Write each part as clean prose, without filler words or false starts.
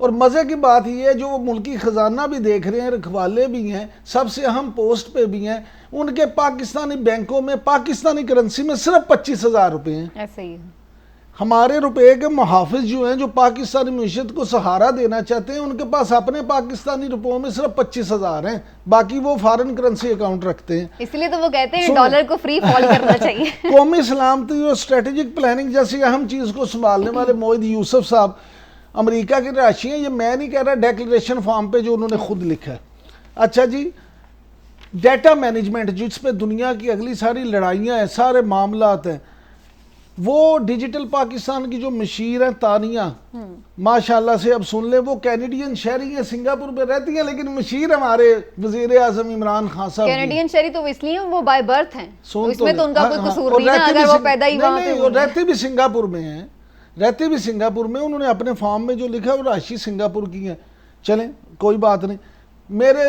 اور مزے کی بات یہ ہے جو وہ ملکی خزانہ بھی دیکھ رہے ہیں, رکھوالے بھی ہیں, سب سے اہم پوسٹ پہ بھی ہیں, ان کے پاکستانی بینکوں میں پاکستانی کرنسی میں صرف 25,000 روپے ہیں. ایسے ہی ہمارے روپے کے محافظ جو ہیں, جو پاکستانی معیشت کو سہارا دینا چاہتے ہیں, ان کے پاس اپنے پاکستانی روپوں میں صرف 25,000 ہیں, باقی وہ فارن کرنسی اکاؤنٹ رکھتے ہیں. اس لیے تو وہ کہتے ہیں ڈالر کو فری فال کرنا چاہیے. قومی سلامتی اور اسٹریٹجک پلاننگ جیسی اہم چیز کو سنبھالنے والے موعد یوسف صاحب امریکہ کے رہائشی ہیں. یہ میں نہیں کہہ رہا, ڈیکلریشن فارم پہ جو انہوں نے خود لکھا ہے. اچھا جی, ڈیٹا مینجمنٹ جس پہ دنیا کی اگلی ساری لڑائیاں ہیں, سارے معاملات ہیں, وہ ڈیجیٹل پاکستان کی جو مشیر ہیں تانیہ, ماشاءاللہ سے اب سن لیں, وہ کینیڈین شہری ہیں, سنگاپور میں رہتی ہیں, لیکن مشیر ہمارے وزیر اعظم عمران خان صاحب. کینیڈین شہری تو اس لیے وہ بائی برتھ ہیں, اس میں تو ان کا کوئی قصور نہیں ہے, اگر وہ پیدا ہی وہاں پہ. رہتے بھی سنگاپور میں ہیں, انہوں نے اپنے فارم میں جو لکھا ہے وہ رہائشی سنگاپور کی ہیں. چلیں کوئی بات نہیں. میرے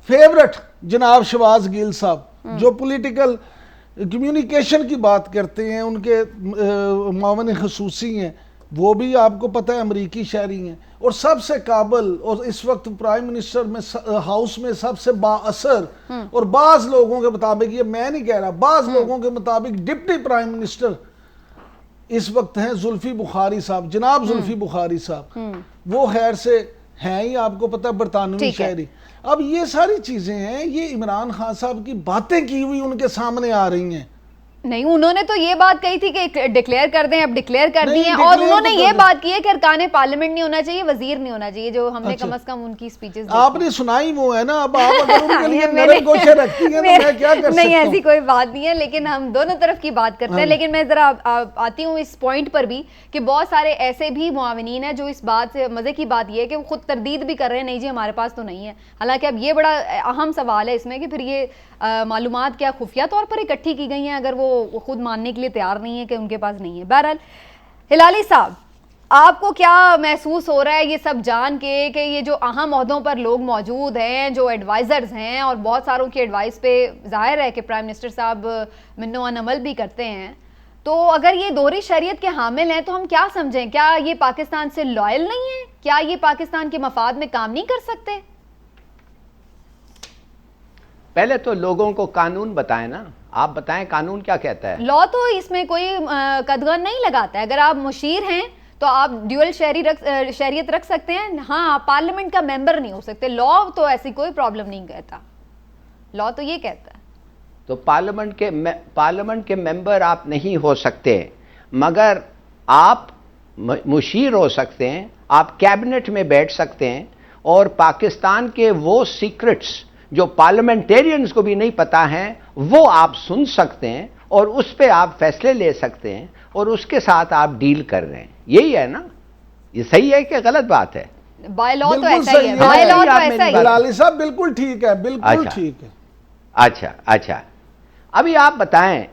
فیورٹ جناب شہباز گیل صاحب, جو پولیٹیکل کمیونیکیشن کی بات کرتے ہیں, ان کے معاون خصوصی ہیں, وہ بھی آپ کو پتہ ہے امریکی شہری ہیں, اور سب سے قابل, اور اس وقت پرائم منسٹر میں ہاؤس میں سب سے با اثر, اور بعض لوگوں کے مطابق, یہ میں نہیں کہہ رہا, بعض لوگوں کے مطابق ڈپٹی پرائم منسٹر اس وقت ہیں زلفی بخاری صاحب, جناب زلفی بخاری صاحب. وہ خیر سے ہیں ہی آپ کو پتہ برطانوی شہری. اب یہ ساری چیزیں ہیں, یہ عمران خان صاحب کی باتیں کی ہوئی ان کے سامنے آ رہی ہیں. نہیں, انہوں نے تو یہ بات کہی تھی کہ ڈکلیئر کر دیں, اب ڈکلیئر کر دی ہیں, اور انہوں نے یہ بات کی ہے کہ ارکان پارلیمنٹ نہیں ہونا چاہیے, وزیر نہیں ہونا چاہیے, جو ہم نے کم از کم ان کی سپیچز آپ نے سنائی وہ ہے نا. اب آپ اگر ان کے لیے نرم گوشے رکھتی ہیں تو میں کیا کر سکتا ہوں. نہیں, ایسی کوئی بات نہیں ہے, لیکن ہم دونوں طرف کی بات کرتے ہیں. لیکن میں ذرا آتی ہوں اس پوائنٹ پر بھی کہ بہت سارے ایسے بھی معاونین ہیں جو اس بات سے, مزے کی بات یہ ہے کہ وہ خود تردید بھی کر رہے ہیں, نہیں جی ہمارے پاس تو نہیں ہے. حالانکہ اب یہ بڑا اہم سوال ہے اس میں کہ پھر یہ معلومات کیا خفیہ طور پر اکٹھی کی گئی ہیں اگر وہ خود ماننے کے لیے تیار نہیں ہے کہ ان کے پاس نہیں ہے. بہرحال ہلالی صاحب, آپ کو کیا محسوس ہو رہا ہے یہ سب جان کے کہ یہ جو اہم عہدوں پر لوگ موجود ہیں, جو ایڈوائزرز ہیں, اور بہت ساروں کی ایڈوائس پہ ظاہر ہے کہ پرائم منسٹر صاحب منو عمل بھی کرتے ہیں, تو اگر یہ دوہری شریعت کے حامل ہیں تو ہم کیا سمجھیں, کیا یہ پاکستان سے لائل نہیں ہیں, کیا یہ پاکستان کے مفاد میں کام نہیں کر سکتے؟ پہلے تو لوگوں کو قانون بتائیں نا, آپ بتائیں قانون کیا کہتا ہے. لا تو اس میں کوئی قدغن نہیں لگاتا ہے. اگر آپ مشیر ہیں تو آپ ڈیول شہریت رکھ سکتے ہیں, ہاں آپ پارلیمنٹ کا ممبر نہیں ہو سکتے. لا تو ایسی کوئی پرابلم نہیں کہتا, لا تو یہ کہتا ہے. تو پارلیمنٹ کے ممبر آپ نہیں ہو سکتے, مگر آپ مشیر ہو سکتے ہیں, آپ کیبنٹ میں بیٹھ سکتے ہیں, اور پاکستان کے وہ سیکرٹس جو پارلیمنٹیرینز کو بھی نہیں پتا ہیں وہ آپ سن سکتے ہیں, اور اس پہ آپ فیصلے لے سکتے ہیں, اور اس کے ساتھ آپ ڈیل کر رہے ہیں. یہی ہے نا, یہ صحیح ہے کہ غلط بات ہے؟ بائی لا تو ایسا ہی ہے, بائی لا تو ایسا ہی ہے. ہلالی صاحب بالکل ٹھیک ہے, بالکل ٹھیک ہے. اچھا, ابھی آپ بتائیں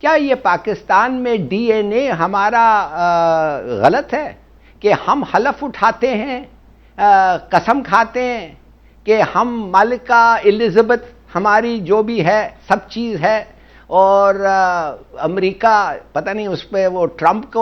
کیا یہ پاکستان میں ڈی این اے ہمارا غلط ہے کہ ہم حلف اٹھاتے ہیں, قسم کھاتے ہیں کہ ہم ملکہ الزبتھ ہماری جو بھی ہے سب چیز ہے, اور امریکہ پتہ نہیں اس پہ وہ ٹرمپ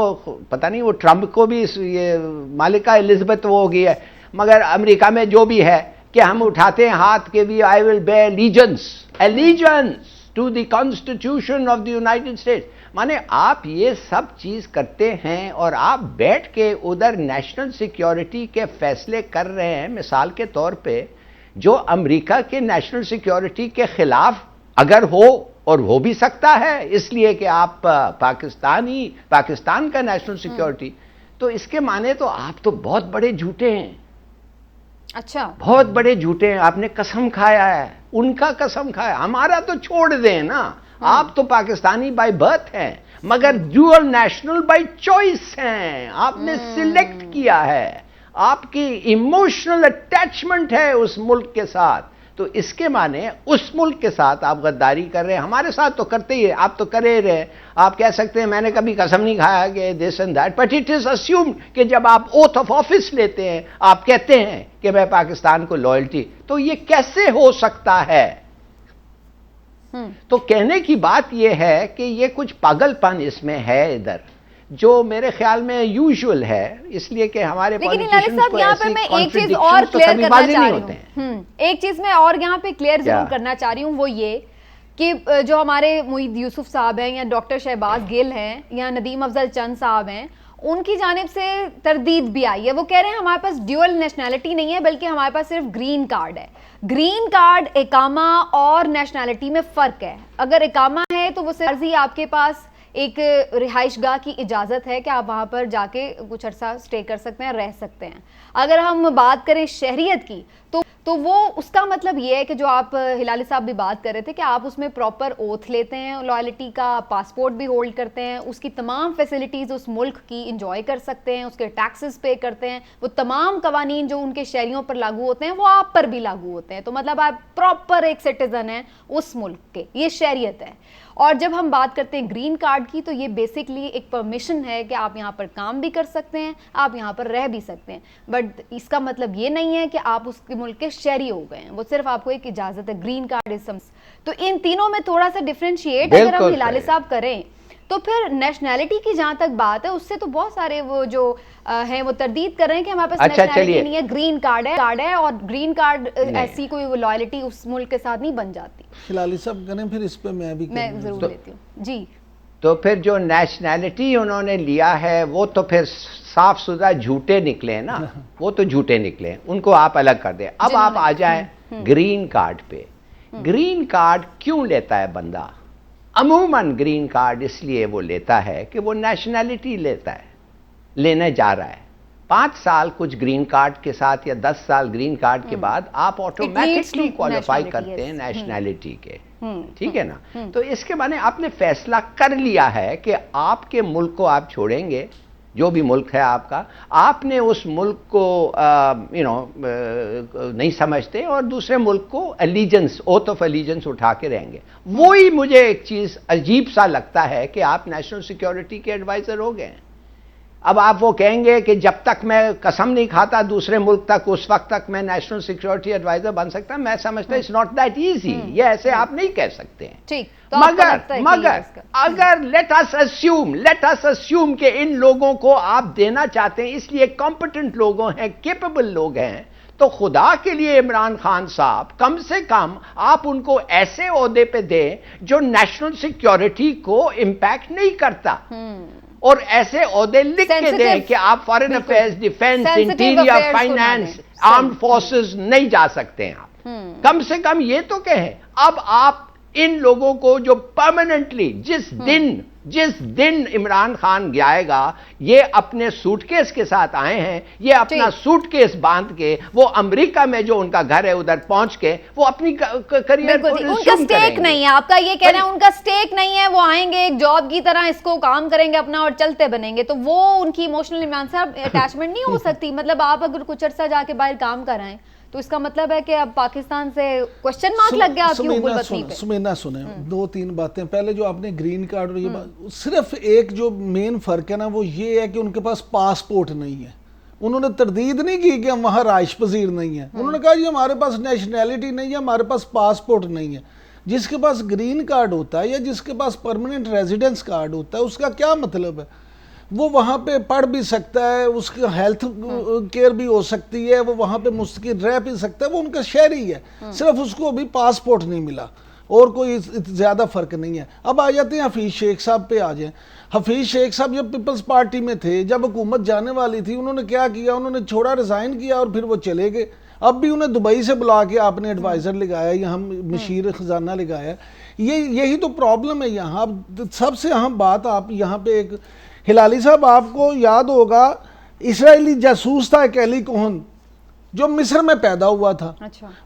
کو بھی یہ ملکہ الزبتھ وہ ہو گئی ہے, مگر امریکہ میں جو بھی ہے کہ ہم اٹھاتے ہیں ہاتھ کے بھی آئی will be allegiance to the constitution of the United States. مانے آپ یہ سب چیز کرتے ہیں اور آپ بیٹھ کے ادھر نیشنل سیکیورٹی کے فیصلے کر رہے ہیں. مثال کے طور پہ جو امریکہ کے نیشنل سیکیورٹی کے خلاف اگر ہو, اور ہو بھی سکتا ہے اس لیے کہ آپ پاکستان کا نیشنل سیکیورٹی, تو اس کے معنی تو آپ تو بہت بڑے جھوٹے ہیں. اچھا, بہت بڑے جھوٹے ہیں, آپ نے قسم کھایا ہے, ان کا قسم کھایا, ہمارا تو چھوڑ دیں نا. آپ تو پاکستانی بائی برتھ ہیں مگر ڈیول نیشنل بائی چوائس ہیں, آپ نے سلیکٹ کیا ہے, آپ کی ایموشنل اٹیچمنٹ ہے اس ملک کے ساتھ, تو اس کے معنی اس ملک کے ساتھ آپ غداری کر رہے ہیں. ہمارے ساتھ تو کرتے ہی ہیں, آپ تو کرے رہے. آپ کہہ سکتے ہیں میں نے کبھی قسم نہیں کھایا کہ this and that, but it is assumed کہ جب آپ oath of office لیتے ہیں آپ کہتے ہیں کہ میں پاکستان کو لائلٹی, تو یہ کیسے ہو سکتا ہے؟ تو کہنے کی بات یہ ہے کہ یہ کچھ پاگل پن اس میں ہے ادھر, جو میرے خیال میں یوزول ہے، اس لیے کہ ہمارے پالیٹیشنز کو یہاں پہ میں ایک چیز اور کلیئر کرنا چاہ رہی ہوں، ایک چیز میں اور یہاں پہ کلیئر ضرور کرنا چاہ رہی ہوں، وہ یہ کہ جو ہمارے معید یوسف صاحب ہیں یا ڈاکٹر شہباز گل ہیں یا ندیم افضل چند صاحب ہیں، ان کی جانب سے تردید بھی آئی ہے. وہ کہہ رہے ہیں ہمارے پاس ڈیول نیشنلٹی نہیں ہے بلکہ ہمارے پاس صرف گرین کارڈ ہے. گرین کارڈ اقامہ اور نیشنلٹی میں فرق ہے. اگر اقامہ ہے تو وہ عرضی آپ کے پاس ایک رہائش گاہ کی اجازت ہے کہ آپ وہاں پر جا کے کچھ عرصہ اسٹے کر سکتے ہیں، رہ سکتے ہیں. اگر ہم بات کریں شہریت کی تو وہ اس کا مطلب یہ ہے کہ جو آپ ہلالی صاحب بھی بات کر رہے تھے کہ آپ اس میں پراپر اوتھ لیتے ہیں لائلٹی کا، پاسپورٹ بھی ہولڈ کرتے ہیں، اس کی تمام فیسلٹیز اس ملک کی انجوائے کر سکتے ہیں، اس کے ٹیکسز پے کرتے ہیں، وہ تمام قوانین جو ان کے شہریوں پر لاگو ہوتے ہیں وہ آپ پر بھی لاگو ہوتے ہیں. تو مطلب آپ پراپر ایک سٹیزن ہیں اس ملک کے، یہ شہریت ہے. اور جب ہم بات کرتے ہیں گرین کارڈ کی تو یہ بیسکلی ایک پرمیشن ہے کہ آپ یہاں پر کام بھی کر سکتے ہیں، آپ یہاں پر رہ بھی سکتے ہیں، بٹ اس کا مطلب یہ نہیں ہے کہ آپ اس کے ملک کے شہری ہو گئے ہیں. وہ صرف آپ کو ایک اجازت ہے. گرین کارڈ تو ان تینوں میں تھوڑا سا ڈفرینشیٹ اگر ہم ہلالی صاحب کریں تو پھر نیشنلٹی کی جہاں تک بات ہے اس سے تو بہت سارے وہ جو ہیں وہ تردید کر رہے ہیں کہ ہمارے پاس نیشنلٹی نہیں ہے، گرین کارڈ ہے اور گرین کارڈ ایسی کوئی لائلٹی اس ملک کے ساتھ نہیں بن جاتی. ہلالی صاحب کریں پھر اس پہ میں ضرور لیتی ہوں. جی تو پھر جو نیشنلٹی انہوں نے لیا ہے وہ تو پھر صاف ستھرا جھوٹے نکلے نا، وہ تو جھوٹے نکلے، ان کو آپ الگ کر دیں. اب آپ آ جائیں گرین کارڈ پہ. گرین کارڈ کیوں لیتا ہے بندہ؟ عموماً گرین کارڈ اس لیے وہ لیتا ہے کہ وہ نیشنلٹی لینے جا رہا ہے. 5 سال کچھ گرین کارڈ کے ساتھ یا 10 سال گرین کارڈ کے بعد آپ آٹومیٹکلی کوالیفائی کرتے ہیں نیشنلٹی کے. ٹھیک ہے نا؟ تو اس کے معنی آپ نے فیصلہ کر لیا ہے کہ آپ کے ملک کو آپ چھوڑیں گے، جو بھی ملک ہے آپ کا، آپ نے اس ملک کو نہیں سمجھتے اور دوسرے ملک کو الیجنس، اوتھ آف الیجنس اٹھا کے رہیں گے. وہی مجھے ایک چیز عجیب سا لگتا ہے کہ آپ نیشنل سیکیورٹی کے ایڈوائزر ہو گئے ہیں. اب آپ وہ کہیں گے کہ جب تک میں قسم نہیں کھاتا دوسرے ملک تک، اس وقت تک میں نیشنل سیکیورٹی ایڈوائزر بن سکتا. میں سمجھتا ہوں اٹس ناٹ دیٹ ایزی. یہ ایسے آپ نہیں کہہ سکتے ہیں. مگر اگر لیٹ اس اسیوم کہ ان لوگوں کو آپ دینا چاہتے ہیں اس لیے کمپٹنٹ لوگوں ہیں، کیپیبل لوگ ہیں، تو خدا کے لیے عمران خان صاحب کم سے کم آپ ان کو ایسے عہدے پہ دیں جو نیشنل سیکیورٹی کو امپیکٹ نہیں کرتا، اور ایسے عہدے لکھ کے دیں کہ آپ foreign affairs, defence, interior, finance, armed forces نہیں جا سکتے ہیں. آپ کم سے کم یہ تو کہیں. اب آپ ان لوگوں کو جو پرماننٹلی جس دن عمران خان جائے گا، یہ اپنے سوٹ کیس کے ساتھ آئے ہیں، یہ اپنا سوٹ کیس باندھ کے وہ امریکہ میں جو ان کا گھر ہے ادھر پہنچ کے وہ اپنی کریئر کو ان کا سٹیک نہیں ہے. آپ کا یہ کہنا ہے ان کا سٹیک نہیں ہے، وہ آئیں گے ایک جاب کی طرح اس کو کام کریں گے اپنا اور چلتے بنیں گے. تو وہ ان کی ایموشنل عمران صاحب اٹیچمنٹ نہیں ہو سکتی. مطلب آپ اگر کچھ عرصہ جا کے باہر کام کر رہے ہیں تو اس کا مطلب ہے کہ اب پاکستان سے کوشچن مارک لگ گیا آپ کی حقوق الوطنی پہ. سمینا سنیں 2-3 باتیں. پہلے جو آپ نے گرین کارڈ اور یہ بات، صرف ایک جو مین فرق ہے نا وہ یہ ہے کہ ان کے پاس پاسپورٹ نہیں ہے. انہوں نے تردید نہیں کی کہ ہم وہاں رہائش پذیر نہیں ہیں. انہوں نے کہا جی ہمارے پاس نیشنلٹی نہیں ہے، ہمارے پاس پاسپورٹ نہیں ہے. جس کے پاس گرین کارڈ ہوتا ہے یا جس کے پاس پرماننٹ ریزیڈنس کارڈ ہوتا ہے اس کا کیا مطلب ہے؟ وہ وہاں پہ پڑھ بھی سکتا ہے، اس کی ہیلتھ کیئر بھی ہو سکتی ہے، وہ وہاں پہ مستقل رہ بھی سکتا ہے، وہ ان کا شہری ہے. صرف اس کو ابھی پاسپورٹ نہیں ملا اور کوئی زیادہ فرق نہیں ہے. اب آ جاتے ہیں حفیظ شیخ صاحب پہ. آ جائیں. حفیظ شیخ صاحب جب پیپلز پارٹی میں تھے، جب حکومت جانے والی تھی، انہوں نے کیا کیا؟ انہوں نے چھوڑا، ریزائن کیا اور پھر وہ چلے گئے. اب بھی انہیں دبئی سے بلا کے آپ نے ایڈوائزر لگایا یا ہم مشیر خزانہ لگایا. یہی تو پرابلم ہے یہاں. اب سب سے اہم بات آپ یہاں پہ ایک ہلالی صاحب آپ کو یاد ہوگا اسرائیلی جاسوس تھا ایک ایلی کوہن جو مصر میں پیدا ہوا تھا.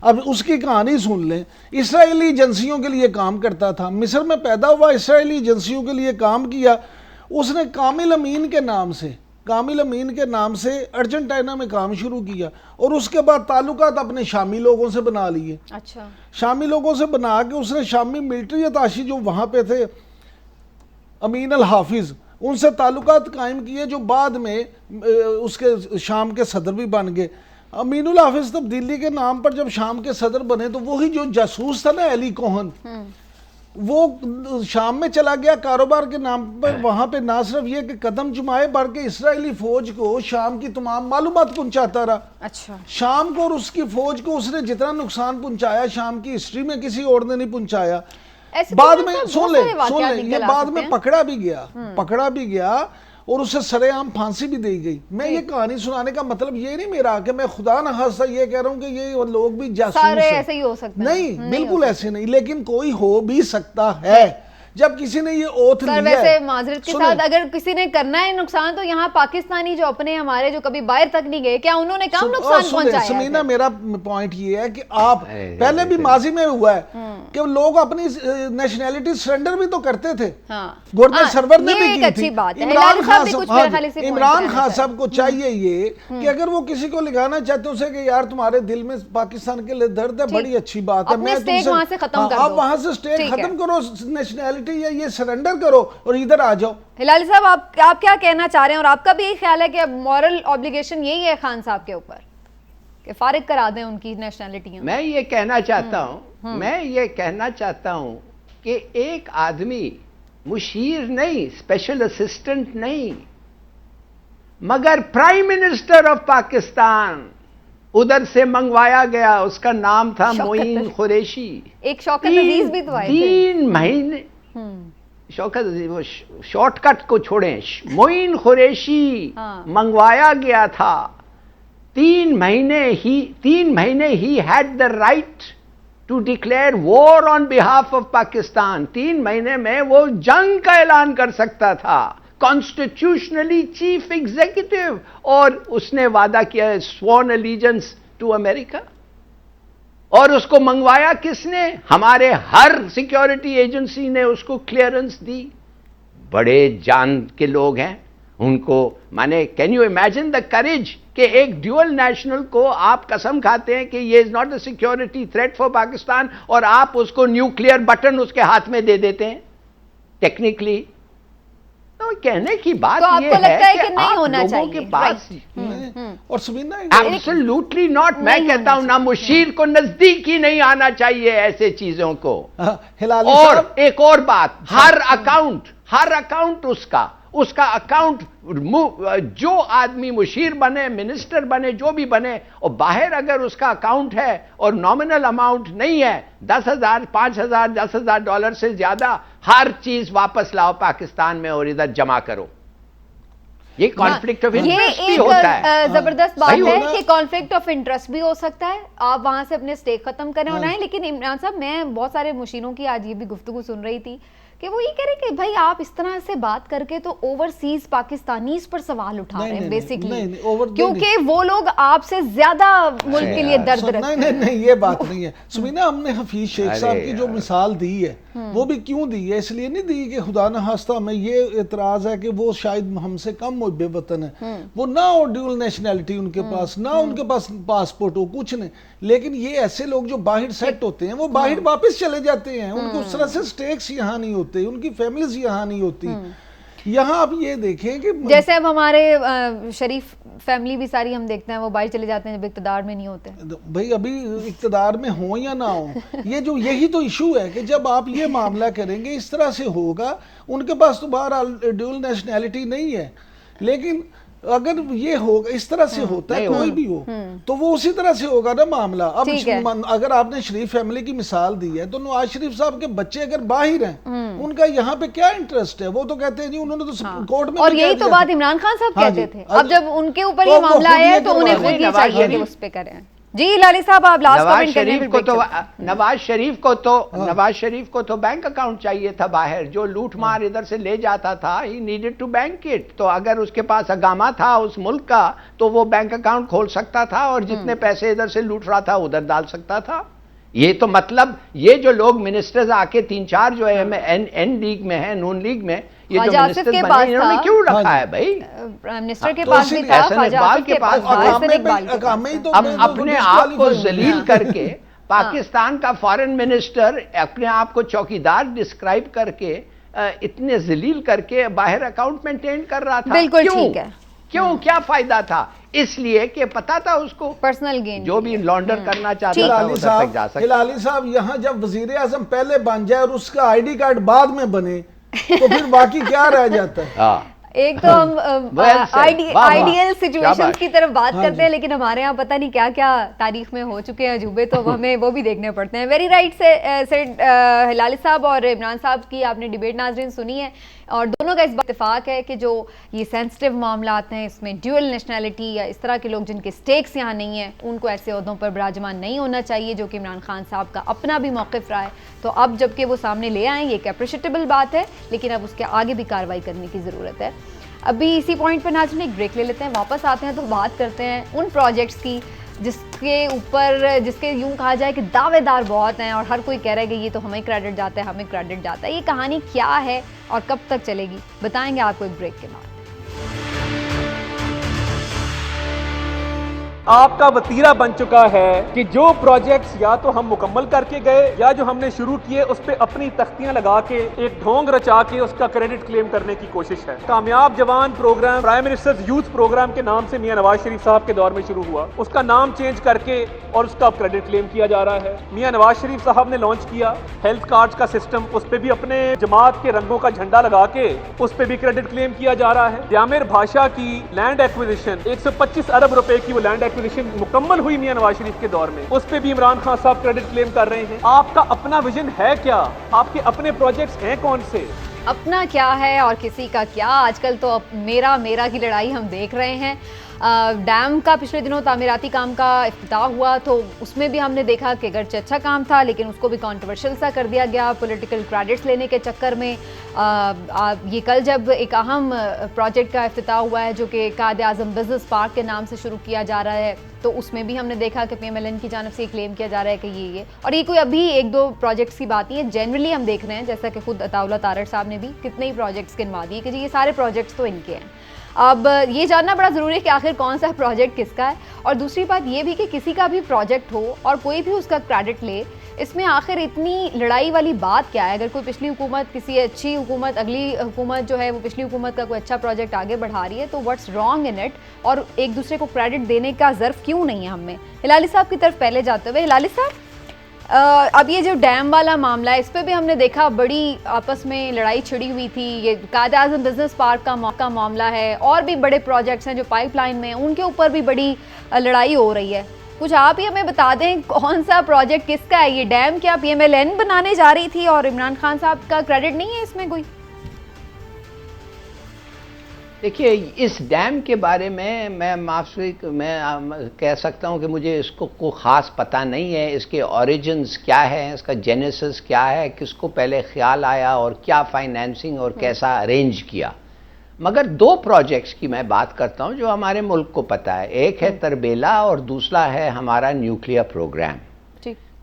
اب اس کی کہانی سن لیں. اسرائیلی ایجنسیوں کے لیے کام کرتا تھا، مصر میں پیدا ہوا، اسرائیلی ایجنسیوں کے لیے کام کیا. اس نے کامل امین کے نام سے ارجنٹائنا میں کام شروع کیا اور اس کے بعد تعلقات اپنے شامی لوگوں سے بنا لیے. شامی لوگوں سے بنا کے اس نے شامی ملٹری اتاشی جو وہاں پہ تھے، امین الحافظ، ان سے تعلقات قائم کیے جو بعد میں اس کے شام کے صدر بھی بن گئے. امین الحافظ تبدیلی کے نام پر جب شام کے صدر بنے تو وہی جو جاسوس تھا نا ایلی کوہن، وہ شام میں چلا گیا کاروبار کے نام پر, وہاں پہ نہ صرف یہ کہ قدم جمائے بلکہ اسرائیلی فوج کو شام کی تمام معلومات پہنچاتا رہا. اچھا. شام کو اور اس کی فوج کو اس نے جتنا نقصان پہنچایا شام کی ہسٹری میں کسی اور نے نہیں پہنچایا. بعد میں سن لیں یہ بعد میں پکڑا بھی گیا اور اسے سرے عام پھانسی بھی دی گئی. میں یہ کہانی سنانے کا مطلب یہ نہیں میرا کہ میں خدا نہ خواستہ یہ کہہ رہا ہوں کہ یہ لوگ بھی جاسوس ہیں. سارے ایسے ہی ہو سکتے ہیں. نہیں, بالکل ایسے نہیں, لیکن کوئی ہو بھی سکتا ہے. جب کسی نے یہ اوتھ لیا ہے, ویسے معذرت کے ساتھ اگر کسی نے کرنا ہے نقصان تو یہاں پاکستانی جو اپنے ہمارے جو کبھی باہر تک نہیں گئے, کیا انہوں نے کم نقصان پہنچایا ہے؟ سمینا میرا پوائنٹ یہ ہے کہ آپ پہلے بھی ماضی میں ہوا ہے کہ لوگ اپنی نیشنلٹی سرنڈر بھی تو کرتے تھے. گورنر سرور نے بھی کی تھی. عمران خان صاحب کو چاہیے یہ کہ اگر وہ کسی کو لگانا چاہتے ہیں اسے کہ یار تمہارے دل میں پاکستان کے لیے درد ہے, بڑی اچھی بات ہے, میں تم سے آپ وہاں سے اسٹیک ختم کرو, نیشنلٹی یا یہ سرنڈر کرو اور ادھر آ جاؤ. ہلالی صاحب آپ کیا کہنا چاہ رہے ہیں, اور آپ کا بھی یہی خیال ہے کہ اب مورل اوبلیگیشن یہی ہے خان صاحب کے اوپر کہ فارغ کرا دیں ان کی نیشنلٹیاں؟ میں یہ کہنا چاہتا ہوں کہ ایک آدمی مشیر نہیں, اسپیشل اسسٹنٹ نہیں, مگر پرائم منسٹر آف پاکستان ادھر سے منگوایا گیا. اس کا نام تھا معین قریشی. ایک شوکت عزیز بھی تو آئے تھے. 3 مہینے شوکت عزیز, وہ شارٹ کٹ کو چھوڑیں, معین قریشی منگوایا گیا تھا. 3 مہینے ہی head the right to declare war on behalf of Pakistan. 3 مہینے میں وہ جنگ کا اعلان کر سکتا تھا, کانسٹیٹیوشنلی چیف ایگزیکٹو, اور اس نے وعدہ کیا سوان الیجنس ٹو امریکہ. اور اس کو منگوایا کس نے؟ ہمارے ہر سیکیورٹی ایجنسی نے اس کو کلیئرنس دی. بڑے جان کے لوگ ہیں ان کو, مانے can you imagine the courage کہ ایک ڈیول نیشنل کو آپ قسم کھاتے ہیں کہ یہ is not a security threat for Pakistan, اور آپ اس کو نیوکلیئر بٹن اس کے ہاتھ میں دے دیتے ہیں. ٹیکنیکلی کہنے کی بات یہ ہے کہ آپ لوگوں کے پاس, اور سبینا ایبسولوٹلی ناٹ, میں کہتا ہوں نہ مشیر کو نزدیک ہی نہیں آنا چاہیے ایسے چیزوں کو. اور ایک اور بات, ہر اکاؤنٹ اس کا اکاؤنٹ, جو آدمی مشیر بنے, منسٹر بنے, جو بھی بنے, اور باہر اگر اس کا اکاؤنٹ ہے اور نامنل اماؤنٹ نہیں ہے, 10,000 5,000 10,000 ڈالر سے زیادہ, ہر چیز واپس لاؤ پاکستان میں اور ادھر جمع کرو. یہ کانفلکٹ آف انٹرسٹ بھی ہوتا ہے. زبردست بات ہے کہ کانفلکٹ آف انٹرسٹ بھی ہو سکتا ہے, آپ وہاں سے اپنے اسٹیک ختم کریں اور آئیں. لیکن عمران صاحب, میں بہت سارے مشیروں کی آج یہ بھی گفتگو سن رہی تھی کہ وہ یہ کہہ رہے کہ بھائی آپ اس طرح سے بات کر کے تو اوورسیز پاکستانیز پر سوال اٹھا رہے ہیں بیسکلی, کیونکہ وہ لوگ آپ سے زیادہ ملک کے لیے درد رکھتے ہیں. نہیں, یہ بات نہیں ہے سبینا. ہم نے حفیظ شیخ صاحب کی جو مثال دی ہے وہ بھی کیوں دی ہے, اس لیے نہیں دی کہ خدا نہ خواستہ ہمیں یہ اعتراض ہے کہ وہ شاید ہم سے کم بے وطن ہے, وہ نہ ہو ڈیول نیشنلٹی ان کے پاس, نہ ان کے پاس پاسپورٹ ہو, کچھ نہیں. لیکن یہ ایسے لوگ جو باہر سیٹ ہوتے ہیں وہ باہر واپس چلے جاتے ہیں, ان کو اس طرح سے سٹیکس یہاں نہیں ہوتے, ان کی فیملیز یہاں نہیں ہوتی. یہاں آپ یہ دیکھیں کہ جیسے اب ہمارے شریف فیملی بھی ساری ہم دیکھتے ہیں وہ باہر چلے جاتے ہیں جب اقتدار میں نہیں ہوتے. بھائی ابھی اقتدار میں ہوں یا نہ ہوں, یہی تو ایشو ہے کہ جب آپ یہ معاملہ کریں گے اس طرح سے ہوگا. ان کے پاس تو بہرحال ڈیول نیشنلٹی نہیں ہے, لیکن اگر یہ ہوگا اس طرح سے ہوتا ہے کوئی بھی ہو تو وہ اسی طرح سے ہوگا نا معاملہ. اب اگر آپ نے شریف فیملی کی مثال دی ہے تو نواز شریف صاحب کے بچے اگر باہر ہیں, ان کا یہاں پہ کیا انٹرسٹ ہے؟ وہ تو کہتے ہیں جی انہوں نے تو کورٹ میں, اور یہی تو بات عمران خان صاحب کہتے تھے. اب جب ان کے اوپر یہ معاملہ آیا ہے تو انہیں خود یہ چاہیے کہ اس پہ کریں. جی لالی صاحب آپ لاسٹ کمنٹ کریں. نواز شریف کو تو بینک اکاؤنٹ چاہیے تھا باہر, جو لوٹ مار ادھر سے لے جاتا تھا, ہی نیڈڈ ٹو بینک اٹ. تو اگر اس کے پاس اگامہ تھا اس ملک کا تو وہ بینک اکاؤنٹ کھول سکتا تھا اور جتنے پیسے ادھر سے لوٹ رہا تھا ادھر ڈال سکتا تھا. یہ تو مطلب یہ جو لوگ منسٹرز آ کے 3-4 جو ہے این لیگ میں ہیں, نون لیگ میں, یہ جو منسٹر بنے انہوں نے کیوں رکھا ہے بھائی؟ پرائم منسٹر کے پاس بھی تھا, خواجہ آصف کے پاس تھا. اب اپنے آپ کو ذلیل کر کے پاکستان کا فارن منسٹر اپنے آپ کو چوکیدار ڈسکرائب کر کے اتنے ذلیل کر کے باہر اکاؤنٹ مینٹین کر رہا تھا. بالکل ٹھیک ہے. کیوں, کیا فائدہ تھا؟ اس لیے کہ پتا تھا اس کو پرسنل گین جو بھی لانڈر کرنا چاہتا تھا ادھر تک جا سکتا. ہلالی صاحب یہاں جب وزیر اعظم پہلے بن جائے اور اس کا آئی ڈی کارڈ بعد میں بنے تو پھر باقی کیا رہ جاتا ہے؟ ایک تو ہم آئیڈیل سچویشن کی طرف بات کرتے ہیں، لیکن ہمارے یہاں پتہ نہیں کیا کیا تاریخ میں ہو چکے ہیں عجوبے، تو ہمیں وہ بھی دیکھنے پڑتے ہیں. ویری رائٹ سے ہلالی صاحب اور عمران صاحب کی آپ نے ڈیبیٹ ناظرین سنی ہے، اور دونوں کا اس بات اتفاق ہے کہ جو یہ سینسٹیو معاملات ہیں، اس میں ڈیول نیشنلٹی یا اس طرح کے لوگ جن کے سٹیکس یہاں نہیں ہیں، ان کو ایسے عہدوں پر براجمان نہیں ہونا چاہیے، جو کہ عمران خان صاحب کا اپنا بھی موقف رہا ہے. تو اب جب کہ وہ سامنے لے آئیں، یہ ایک اپریشیٹیبل بات ہے، لیکن اب اس کے آگے بھی کارروائی کرنے کی ضرورت ہے. ابھی اسی پوائنٹ پہ ناظرین ایک بریک لے لیتے ہیں، واپس آتے ہیں تو بات کرتے ہیں ان پروجیکٹس کی جس کے یوں کہا جائے کہ دعوے دار بہت ہیں اور ہر کوئی کہہ رہا ہے کہ یہ تو ہمیں کریڈٹ جاتا ہے، ہمیں کریڈٹ جاتا ہے. یہ کہانی کیا ہے اور کب تک چلے گی، بتائیں گے آپ کو ایک بریک کے بعد. آپ کا وتیرہ بن چکا ہے کہ جو پروجیکٹس یا تو ہم مکمل کر کے گئے یا جو ہم نے شروع کیے اس پہ اپنی تختیاں لگا کے ایک ڈھونگ رچا کے اس کا کریڈٹ کلیم کرنے کی کوشش ہے. کامیاب جوان programme prime ministers youth programme کے نام سے میاں نواز شریف صاحب کے دور میں شروع ہوا، اس کا نام چینج کر کے اور اس کا اب کریڈٹ کلیم کیا جا رہا ہے. میاں نواز شریف صاحب نے لانچ کیا ہیلتھ کارڈز کا سسٹم، اس پہ بھی اپنے جماعت کے رنگوں کا جھنڈا لگا کے اس پہ بھی کریڈٹ کلیم کیا جا رہا ہے. جامر بھاشا کی لینڈ ایکویزیشن 125 ارب روپے کی وہ لینڈ ایکویزیشن مکمل ہوئی میاں نواز شریف کے دور میں، اس پہ بھی عمران خان صاحب کریڈٹ کلیم کر رہے ہیں. آپ کا اپنا ویژن ہے کیا؟ آپ کے اپنے پروجیکٹس ہیں کون سے؟ اپنا کیا ہے اور کسی کا کیا؟ آج کل تو میرا کی لڑائی ہم دیکھ رہے ہیں. ڈیم کا پچھلے دنوں تعمیراتی کام کا افتتاح ہوا، تو اس میں بھی ہم نے دیکھا کہ اگرچہ اچھا کام تھا لیکن اس کو بھی کانٹروورشل سا کر دیا گیا پولیٹیکل کریڈٹس لینے کے چکر میں. یہ کل جب ایک اہم پروجیکٹ کا افتتاح ہوا ہے جو کہ قائد اعظم بزنس پارک کے نام سے شروع کیا جا رہا ہے، تو اس میں بھی ہم نے دیکھا کہ پی ایم ایل این کی جانب سے یہ کلیم کیا جا رہا ہے کہ یہ اور یہ کوئی ابھی ایک دو پروجیکٹس کی بات نہیں ہے، جنرلی ہم دیکھ رہے ہیں جیسا کہ خود عطا اللہ تارڑ صاحب نے بھی کتنے ہی پروجیکٹس گنوا دیے کہ جی یہ سارے پروجیکٹس تو ان کے ہیں. اب یہ جاننا بڑا ضروری ہے کہ آخر کون سا پروجیکٹ کس کا ہے، اور دوسری بات یہ بھی کہ کسی کا بھی پروجیکٹ ہو اور کوئی بھی اس کا کریڈٹ لے، اس میں آخر اتنی لڑائی والی بات کیا ہے؟ اگر کوئی پچھلی حکومت کسی اچھی حکومت اگلی حکومت جو ہے وہ پچھلی حکومت کا کوئی اچھا پروجیکٹ آگے بڑھا رہی ہے تو واٹس رانگ ان اٹ، اور ایک دوسرے کو کریڈٹ دینے کا ظرف کیوں نہیں ہے ہم میں؟ ہلالی صاحب کی طرف پہلے جاتے ہوئے، ہلالی صاحب اب یہ جو ڈیم والا معاملہ ہے اس پہ بھی ہم نے دیکھا بڑی آپس میں لڑائی چھڑی ہوئی تھی. یہ قائد اعظم بزنس پارک کا معاملہ ہے، اور بھی بڑے پروجیکٹس ہیں جو پائپ لائن میں ہیں، ان کے اوپر بھی بڑی لڑائی ہو رہی ہے. کچھ آپ ہی ہمیں بتا دیں کون سا پروجیکٹ کس کا ہے؟ یہ ڈیم کیا پی ایم ایل این بنانے جا رہی تھی اور عمران خان صاحب کا کریڈٹ نہیں ہے اس میں کوئی؟ دیکھیے اس ڈیم کے بارے میں میں کہہ سکتا ہوں کہ مجھے اس کو کوئی خاص پتہ نہیں ہے. اس کے اوریجنز کیا ہے، اس کا جینیسس کیا ہے، کس کو پہلے خیال آیا اور کیا فائنینسنگ اور کیسا ارینج کیا. مگر دو پروجیکٹس کی میں بات کرتا ہوں جو ہمارے ملک کو پتہ ہے. ایک ہے تربیلا اور دوسرا ہے ہمارا نیوکلیئر پروگرام.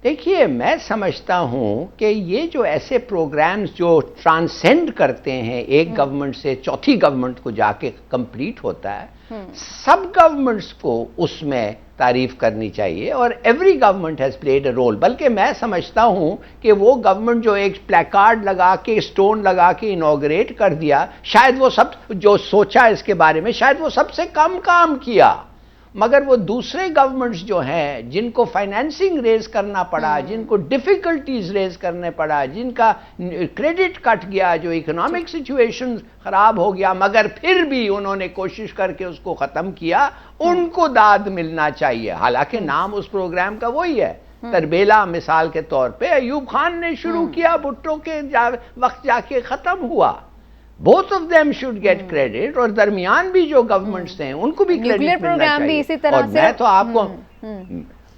دیکھیے میں سمجھتا ہوں کہ یہ جو ایسے پروگرامز جو ٹرانسینڈ کرتے ہیں ایک گورنمنٹ سے چوتھی گورنمنٹ کو جا کے کمپلیٹ ہوتا ہے، سب گورنمنٹس کو اس میں تعریف کرنی چاہیے، اور every government has played a role. بلکہ میں سمجھتا ہوں کہ وہ گورنمنٹ جو ایک پلیکارڈ لگا کے اسٹون لگا کے انوگریٹ کر دیا، شاید وہ سب جو سوچا اس کے بارے میں شاید وہ سب سے کم کام کیا. مگر وہ دوسرے گورنمنٹس جو ہیں جن کو فائنینسنگ ریز کرنا پڑا، جن کو ڈیفیکلٹیز ریز کرنے پڑا، جن کا کریڈٹ کٹ گیا، جو اکنامک سچویشن خراب ہو گیا، مگر پھر بھی انہوں نے کوشش کر کے اس کو ختم کیا، ان کو داد ملنا چاہیے. حالانکہ نام اس پروگرام کا وہی ہے. تربیلا مثال کے طور پہ ایوب خان نے شروع کیا، بھٹو کے وقت جا کے ختم ہوا. both of them should get credit, اور درمیان بھی جو گورنمنٹس ہیں ان کو بھی کریڈٹ ملنا چاہیے. اور میں تو آپ کو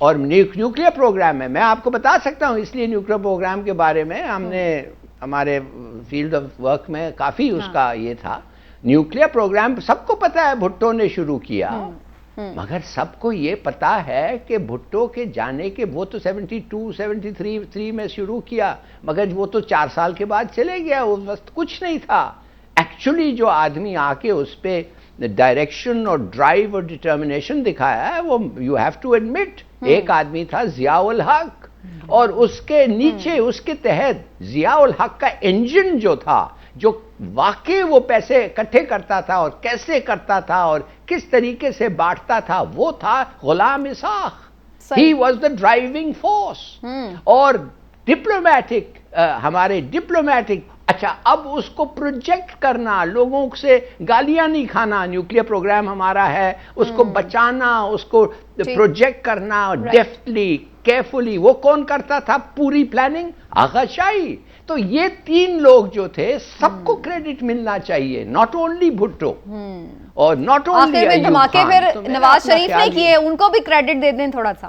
اور نیوکلیئر پروگرام میں آپ کو بتا سکتا ہوں، اس لیے نیوکلیئر پروگرام کے بارے میں ہم نے ہمارے فیلڈ آف ورک میں کافی اس کا یہ تھا. نیوکلیئر پروگرام سب کو پتا ہے بھٹو نے شروع کیا، مگر سب کو یہ پتا ہے کہ بھٹو کے جانے کے وہ تو 72 73 میں شروع کیا، مگر وہ تو 4 سال کے بعد چلے گیا. اس وقت کچھ نہیں تھا. ایکچولی جو آدمی آ کے اس پہ ڈائریکشن اور ڈرائیو اور ڈٹرمنیشن دکھایا ہے وہ یو ہیو ٹو ایڈمٹ ایک آدمی تھا ضیاء الحق، اور اس کے نیچے اس کے تحت ضیاء الحق کا انجن جو تھا جو واقعی وہ پیسے اکٹھے کرتا تھا اور کیسے کرتا تھا اور کس طریقے سے بانٹتا تھا، وہ تھا غلام اسحاق. He was the driving force. اور ڈپلومیٹک، ہمارے ڈپلومیٹک، اچھا اب اس کو پروجیکٹ کرنا، لوگوں سے گالیاں نہیں کھانا، نیوکلیر پروگرام ہمارا ہے، اس کو بچانا، اس کو پروجیکٹ کرنا ڈیفٹلی کیئرفلی، وہ کون کرتا تھا پوری پلاننگ؟ آغا شاہی. تو یہ 3 لوگ جو تھے سب کو کریڈٹ ملنا چاہیے، ناٹ اونلی بھٹو اور ناٹ اونلی آخر میں دھماکے پھر نواز شریف نے کیے، ان کو بھی کریڈٹ دے دیں تھوڑا سا.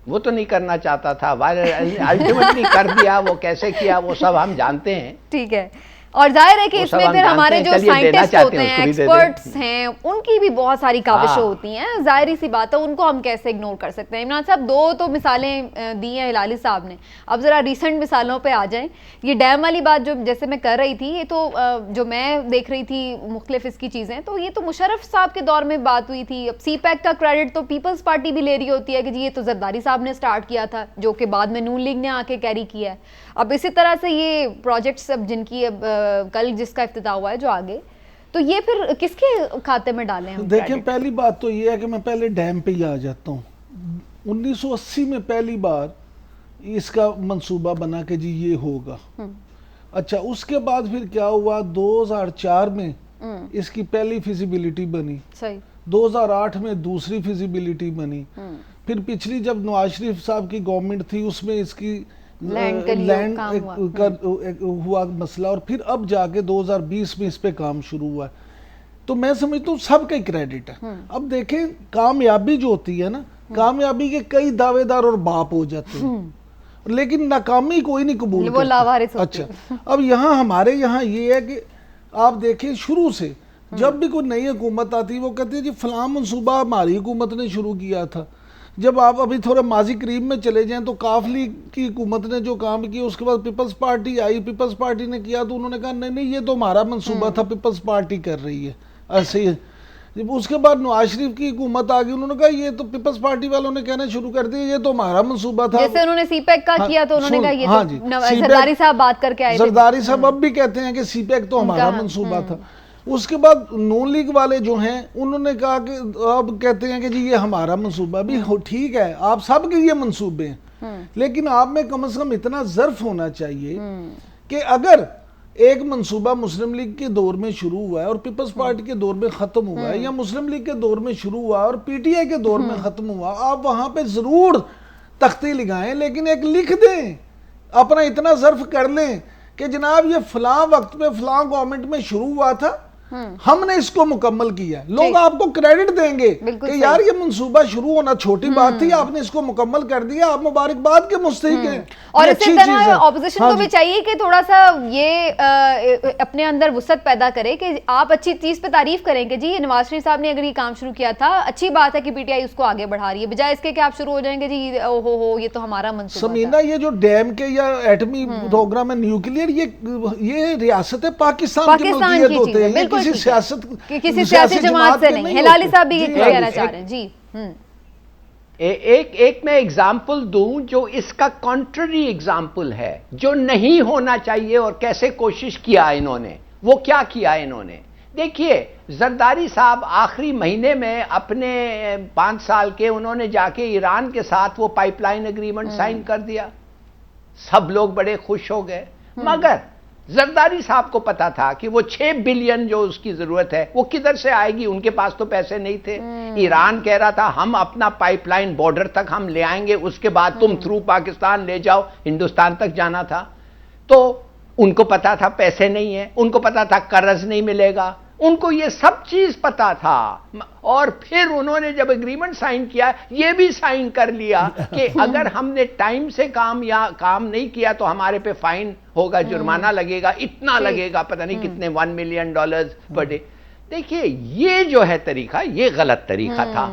وہ تو نہیں کرنا چاہتا تھا، الٹیمیٹلی کر دیا. وہ کیسے کیا وہ سب ہم جانتے ہیں. ٹھیک ہے. اور ظاہر ہے کہ اس میں پھر ہمارے جو سائنٹسٹ ہوتے ہیں، ایکسپرٹس ہیں، ان کی بھی بہت ساری کاوشیں ہوتی ہیں. ظاہری سی بات ہے، ان کو ہم کیسے اگنور کر سکتے ہیں. عمران صاحب 2 تو مثالیں دی ہیں ہلالی صاحب نے، اب ذرا ریسنٹ مثالوں پہ آ جائیں. یہ ڈیم والی بات جو جیسے میں کر رہی تھی، یہ تو جو میں دیکھ رہی تھی مختلف اس کی چیزیں، تو یہ تو مشرف صاحب کے دور میں بات ہوئی تھی. اب سی پیک کا کریڈٹ تو پیپلز پارٹی بھی لے رہی ہوتی ہے کہ جی یہ تو زرداری صاحب نے سٹارٹ کیا تھا، جو کہ بعد میں نون لیگ نے آ کے کیری کیا ہے. اب اسی طرح سے یہ پروجیکٹس اب جن کی اب کل جس کا افتتاح ہوا ہے جو آگے، تو یہ پھر کس کے کھاتے میں ڈالیں ہم؟ دیکھیں پہلی بات تو یہ ہے کہ میں پہلے ڈیم پہ ہی آ جاتا ہوں. 1980 میں پہلی بار اس کا منصوبہ بنا کہ جی یہ ہوگا. اچھا اس کے بعد پھر کیا ہوا، 2004 میں اس کی پہلی فیزیبلٹی بنی، 2008 میں دوسری فیزیبلٹی بنی، پھر پچھلی جب نواز شریف صاحب کی گورنمنٹ تھی اس میں اس کی لینڈ ہوا مسئلہ، اور پھر اب جا کے 2020 میں اس پہ کام شروع ہوا ہے. تو میں سمجھتا ہوں سب کا ہی کریڈٹ ہے. اب دیکھیں کامیابی جو ہوتی ہے نا، کامیابی کے کئی دعوے دار اور باپ ہو جاتے ہیں، لیکن ناکامی کوئی نہیں قبول کرتا. اچھا اب یہاں ہمارے یہاں یہ ہے کہ آپ دیکھیں شروع سے جب بھی کوئی نئی حکومت آتی وہ کہتے ہیں جی فلاں منصوبہ ہماری حکومت نے شروع کیا تھا. جب آپ ابھی تھوڑا ماضی قریب میں چلے جائیں تو کاف لیگ کی حکومت نے جو کام کیا، اس کے بعد پیپلز پارٹی آئی، پیپلز پارٹی نے کیا تو انہوں نے کہا نہیں یہ تو ہمارا منصوبہ تھا، پیپلز پارٹی کر رہی ہے ایسے ہی. اس کے بعد نواز شریف کی حکومت آ گئی، انہوں نے کہا یہ تو پیپلز پارٹی والوں نے کہنا شروع کر دیا یہ تو ہمارا منصوبہ تھا. جیسے انہوں نے سی پیک کا کیا تو انہوں نے کہا یہ تو زرداری صاحب بات کر کے آئے، زرداری صاحب اب بھی کہتے ہیں کہ سی پیک تو ہمارا منصوبہ تھا. اس کے بعد نون لیگ والے جو ہیں انہوں نے کہا کہ اب کہتے ہیں کہ جی یہ ہمارا منصوبہ بھی ٹھیک ہے، آپ سب کے یہ منصوبے ہیں، لیکن آپ میں کم از کم اتنا ظرف ہونا چاہیے کہ اگر ایک منصوبہ مسلم لیگ کے دور میں شروع ہوا ہے اور پیپلز پارٹی کے دور میں ختم ہوا ہے، یا مسلم لیگ کے دور میں شروع ہوا اور پی ٹی آئی کے دور میں ختم ہوا، آپ وہاں پہ ضرور تختی لگائیں، لیکن ایک لکھ دیں، اپنا اتنا ظرف کر لیں کہ جناب یہ فلاں وقت میں فلاں گورنمنٹ میں شروع ہوا تھا، ہم نے اس کو مکمل کیا ہے. لوگ آپ کو کریڈٹ دیں گے کہ یار یہ منصوبہ شروع ہونا چھوٹی بات تھی، آپ نے اس کو مکمل کر دیا، آپ مبارکباد کے مستحق ہیں. اور اسی طرح اپوزیشن کو بھی چاہیے کہ تھوڑا سا یہ اپنے اندر وسعت پیدا کرے کہ آپ اچھی چیز پہ تعریف کریں کہ جی نواز شریف صاحب نے اگر یہ کام شروع کیا تھا، اچھی بات ہے کہ پی ٹی آئی اس کو آگے بڑھا رہی ہے، بجائے اس کے کہ آپ شروع ہو جائیں گے جی ہو یہ تو ہمارا منصوبہ. سمینا یہ جو ڈیم کے یا ایٹمی پروگرام ہے نیوکلیئر، یہ ریاست پاکستان کی ملکیت ہوتے ہیں، کسی سیاسی جماعت سے نہیں. ہلالی صاحب بھی یہ کہنا چاہ رہے ہیں. جی ایک میں اگزامپل دوں جو اس کا کنٹری اگزامپل ہے، جو نہیں ہونا چاہیے اور کیسے کوشش کیا انہوں نے. وہ کیا کیا انہوں نے؟ دیکھیے زرداری صاحب آخری مہینے میں اپنے 5 سال کے انہوں نے جا کے ایران کے ساتھ وہ پائپ لائن اگریمنٹ سائن کر دیا، سب لوگ بڑے خوش ہو گئے. مگر زرداری صاحب کو پتا تھا کہ وہ 6 بلین جو اس کی ضرورت ہے وہ کدھر سے آئے گی، ان کے پاس تو پیسے نہیں تھے. ایران کہہ رہا تھا ہم اپنا پائپ لائن بارڈر تک ہم لے آئیں گے، اس کے بعد تم تھرو پاکستان لے جاؤ، ہندوستان تک جانا تھا. تو ان کو پتا تھا پیسے نہیں ہیں، ان کو پتا تھا قرض نہیں ملے گا، ان کو یہ سب چیز پتا تھا. اور پھر انہوں نے جب اگریمنٹ سائن کیا یہ بھی سائن کر لیا کہ اگر ہم نے ٹائم سے کام نہیں کیا تو ہمارے پہ فائن ہوگا، جرمانہ لگے گا، اتنا لگے گا، پتہ نہیں کتنے $1 ملین پر ڈے. دیکھیے یہ جو ہے طریقہ، یہ غلط طریقہ تھا.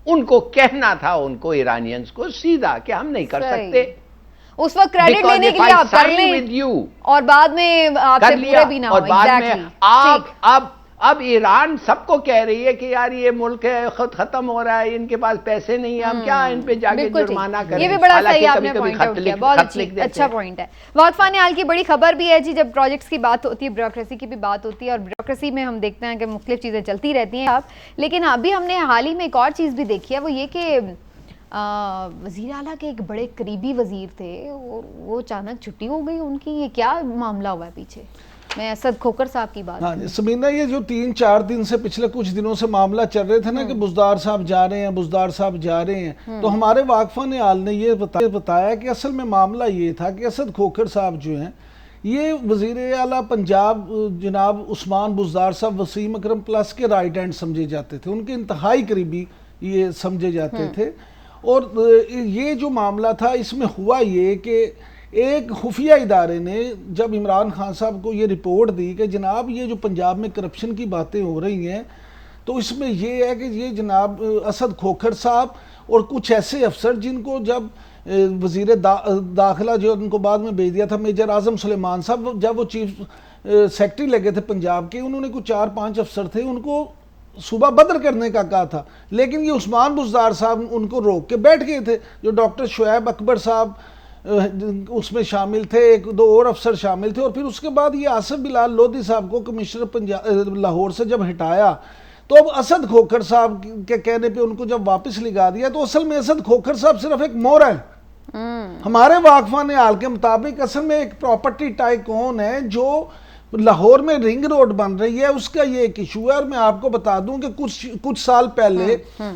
ان کو کہنا تھا، ان کو ایرانینز کو سیدھا کہ ہم نہیں کر سکتے. اس وقت کریڈٹ لینے کے لیے آپ کر لیں اور بعد میں آپ سے پورے بھی نہ ہو. اور بعد میں اب ایران سب کو کہہ رہی ہے کہ یار یہ ملک ہے خود ختم ہو رہا ہے، ان کے پاس پیسے نہیں ہیں، ہم کیا ان پہ جا کے جرمانہ کریں۔ یہ بھی بڑا صحیح آپ نے پوائنٹ آؤٹ کیا، بہت اچھا پوائنٹ ہے۔ واقفان حال کی بڑی خبر بھی ہے جی، جب پروجیکٹس کی بات ہوتی ہے بیوروکریسی کی بھی بات ہوتی ہے، اور بیوروکریسی میں ہم دیکھتے ہیں کہ مختلف چیزیں چلتی رہتی ہیں آپ، لیکن ابھی ہم نے حال ہی میں ایک اور چیز بھی دیکھی ہے، وہ یہ کہ وزیر اعلیٰ کے ایک بڑے قریبی وزیر تھے، وہ اچانک چھٹی ہو گئی ان کی، یہ کیا معاملہ ہوا ہے پیچھے؟ میں اسد کھوکھر صاحب کی بات۔ ہاں جی سمینہ، یہ جو 3-4 دن سے پچھلے کچھ دنوں سے معاملہ چل رہے تھے نا کہ بزدار صاحب جا رہے ہیں، بزدار صاحب جا رہے ہیں، تو ہمارے واقفان حال نے یہ بتایا کہ اصل میں معاملہ یہ تھا کہ اسد کھوکھر صاحب جو ہیں یہ وزیر اعلیٰ پنجاب جناب عثمان بزدار صاحب وسیم اکرم پلس کے رائٹ ہینڈ سمجھے جاتے تھے، ان کے انتہائی قریبی یہ سمجھے جاتے تھے۔ اور یہ جو معاملہ تھا اس میں ہوا یہ کہ ایک خفیہ ادارے نے جب عمران خان صاحب کو یہ رپورٹ دی کہ جناب یہ جو پنجاب میں کرپشن کی باتیں ہو رہی ہیں، تو اس میں یہ ہے کہ یہ جناب اسد کھوکھر صاحب اور کچھ ایسے افسر جن کو جب وزیر داخلہ جو ان کو بعد میں بھیج دیا تھا میجر اعظم سلیمان صاحب، جب وہ چیف سیکرٹری لگے تھے پنجاب کے، انہوں نے کچھ 4-5 افسر تھے ان کو صوبہ بدر کرنے کا کہا تھا، لیکن یہ عثمان بزدار صاحب ان کو روک کے بیٹھ گئے تھے۔ جو ڈاکٹر شعیب اکبر صاحب اس میں شامل تھے، 1-2 اور افسر شامل تھے، اور پھر اس کے بعد یہ آصف بلال لودھی صاحب کو کمشنر لاہور سے جب ہٹایا، تو اب اسد کھوکھر صاحب کے کہنے پہ ان کو جب واپس لگا دیا، تو اصل میں اسد کھوکھر صاحب صرف ایک مور ہے۔ ہمارے واقفان حال کے مطابق اصل میں ایک پراپرٹی ٹائکون ہے جو لاہور میں رنگ روڈ بن رہی ہے، اس کا یہ ایک ایشو ہے۔ اور میں آپ کو بتا دوں کہ کچھ سال پہلے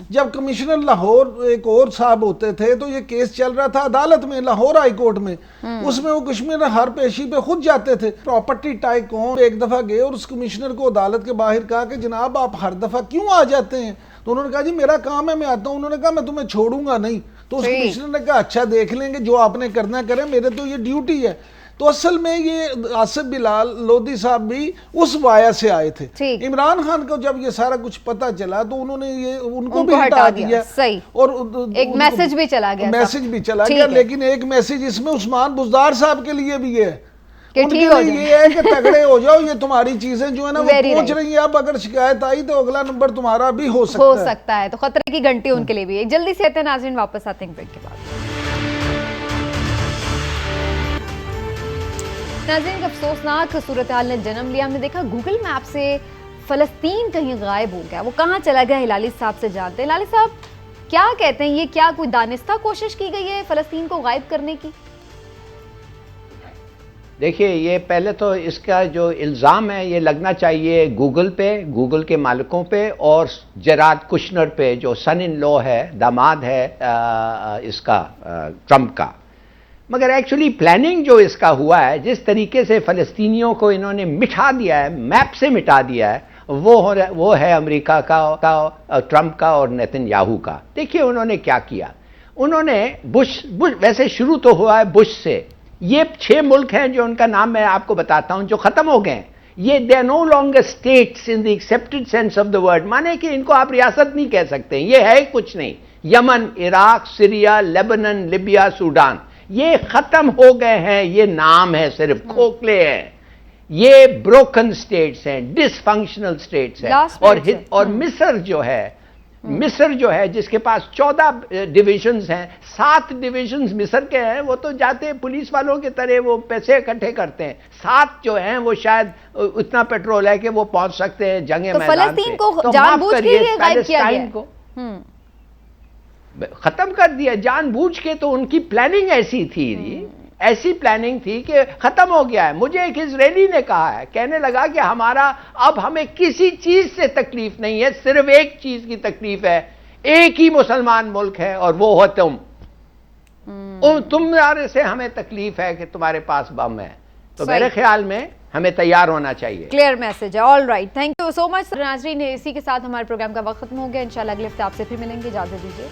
جب کمشنر لاہور ایک اور صاحب ہوتے تھے، تو یہ کیس چل رہا تھا عدالت میں، لاہور ہائی کورٹ میں، اس میں وہ کشمیر ہر پیشی پہ خود جاتے تھے۔ پراپرٹی ٹائکون ایک دفعہ گئے اور اس کمشنر کو عدالت کے باہر کہا کہ جناب آپ ہر دفعہ کیوں آ جاتے ہیں؟ تو انہوں نے کہا جی میرا کام ہے، میں آتا ہوں۔ انہوں نے کہا میں تمہیں چھوڑوں گا نہیں۔ تو اس کمشنر نے کہا اچھا دیکھ لیں گے، جو آپ نے کرنا کریں، میرے تو یہ ڈیوٹی ہے۔ تو اصل میں یہ آصف بلال لودھی صاحب بھی اس وایا سے آئے تھے۔ عمران خان کو جب یہ سارا کچھ پتا چلا تو انہوں نے یہ ان کو بھی ہٹا دیا، اور ایک میسج بھی چلا گیا، لیکن ایک میسج اس میں عثمان بزدار صاحب کے لیے بھی ہے، ان کے لیے یہ ہے کہ تگڑے ہو جاؤ، یہ تمہاری چیزیں جو ہے نا وہ پہنچ رہی ہیں، اب اگر شکایت آئی تو اگلا نمبر تمہارا بھی ہو سکتا ہے۔ تو خطرے کی گھنٹی ان کے لیے بھی ہے۔ جلدی سے آتے ہیں ناظرین، واپس آتے ہیں بریک کے بعد۔ ناظرین، ایک افسوسناک صورتحال نے جنم لیا۔ ہم نے دیکھا گوگل میپ سے فلسطین کہیں غائب ہو گیا، وہ کہاں چلا گیا ہلالی صاحب سے جانتے ہیں۔ ہلالی صاحب کیا کہتے ہیں، یہ کیا کوئی دانستہ کوشش کی گئی ہے فلسطین کو غائب کرنے کی؟ دیکھیے، یہ پہلے تو اس کا جو الزام ہے یہ لگنا چاہیے گوگل پہ، گوگل کے مالکوں پہ، اور جیرارڈ کشنر پہ جو سن ان لو ہے، داماد ہے اس کا ٹرمپ کا۔ مگر ایکچولی پلاننگ جو اس کا ہوا ہے، جس طریقے سے فلسطینیوں کو انہوں نے مٹھا دیا ہے، میپ سے مٹا دیا ہے، وہ ہے امریکہ کا، ٹرمپ کا اور نیتن یاہو کا۔ دیکھیے انہوں نے کیا کیا، انہوں نے بش ویسے شروع تو ہوا ہے بش سے۔ یہ 6 ملک ہیں جو ان کا نام میں آپ کو بتاتا ہوں جو ختم ہو گئے ہیں۔ یہ they no longer states in the accepted sense of the word, مانے کہ ان کو آپ ریاست نہیں کہہ سکتے، یہ ہے کچھ نہیں۔ یمن، عراق، سیریا، لیبنن، لیبیا، سوڈان، یہ ختم ہو گئے ہیں، یہ نام ہے صرف، کھوکھلے ہیں، یہ بروکن سٹیٹس ہیں، ڈس فنکشنل سٹیٹس ہیں۔ اور مصر جو ہے جس کے پاس 14 ڈویژنز ہیں، 7 ڈویژنز مصر کے ہیں، وہ تو جاتے پولیس والوں کی طرح وہ پیسے اکٹھے کرتے ہیں، 7 جو ہیں وہ شاید اتنا پیٹرول ہے کہ وہ پہنچ سکتے ہیں جنگ میدان پہ۔ فلسطین کو جان بوجھ کے یہ غائب کیا گیا کو ختم کر دیا جان بوجھ کے، تو ان کی پلاننگ ایسی تھی، ایسی پلاننگ تھی کہ ختم ہو گیا ہے۔ مجھے ایک اسرائیلی نے کہا ہے، کہنے لگا کہ اب ہمیں کسی چیز سے تکلیف نہیں ہے، صرف ایک چیز کی تکلیف ہے، ایک ہی مسلمان ملک ہے اور وہ ہو تمہارے سے ہمیں تکلیف ہے کہ تمہارے پاس بم ہے۔ تو میرے خیال میں ہمیں تیار ہونا چاہیے۔ کلیئر میسج ہے۔ All right, thank you so much ناظرین، اسی کے ساتھ ہمارے پروگرام کا وقت ختم ہو گیا۔ انشاءاللہ اگلے ہفتے آپ سے پھر ملیں گے، اجازت دیجیے۔